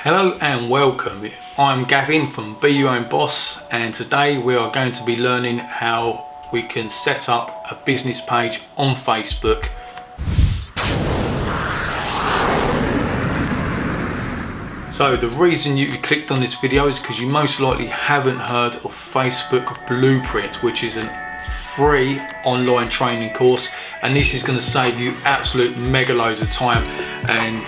Hello and welcome. I'm Gavin from Be Your Own Boss, and today we are going to be learning how we can set up a business page on Facebook. So the reason you clicked on this video is because you most likely haven't heard of Facebook Blueprint, which is a free online training course, and this is going to save you absolute mega loads of time. And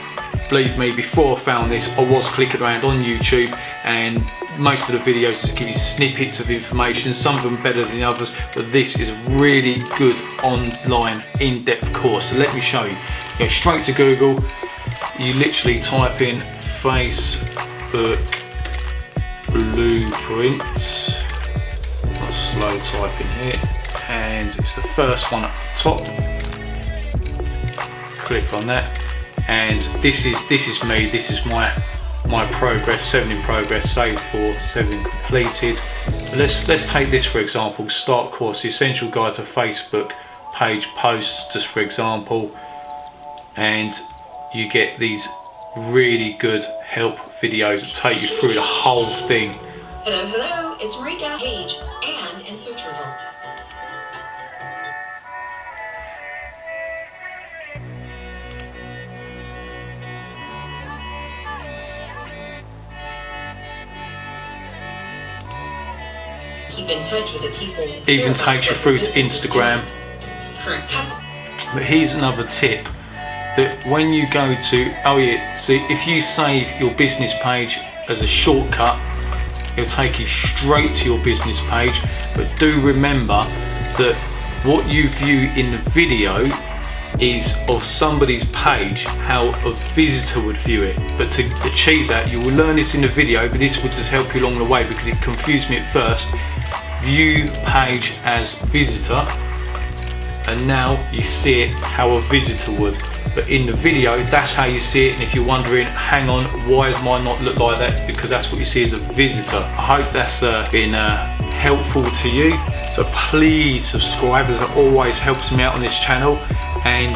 believe me, before I found this, I was clicking around on YouTube, and most of the videos just give you snippets of information, some of them better than the others, but this is a really good online in-depth course. So let me show you. Go straight to Google, you literally type in Facebook Blueprint. I'll slow typing here, and it's the first one at the top. Click on that. And this is me, this is my progress, 7 in progress, saved for, 7 completed. Let's take this for example, start course, the essential guide to Facebook page posts, just for example, and you get these really good help videos that take you through the whole thing. Hello, it's Marika, page, and in search results. Keep in touch with the people. Even takes you through to Instagram. But here's another tip, that when you go to, so if you save your business page as a shortcut, it'll take you straight to your business page. But do remember that what you view in the video is of somebody's page, how a visitor would view it. But to achieve that, you will learn this in the video, but this will just help you along the way, because it confused me at first. View page as visitor, and now you see it how a visitor would. But in the video, that's how you see it. And if you're wondering, hang on, why does mine not look like that? It's because that's what you see as a visitor. I hope that's been helpful to you. So please subscribe, as it always helps me out on this channel. And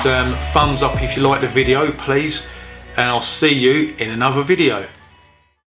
thumbs up if you like the video, please. And I'll see you in another video.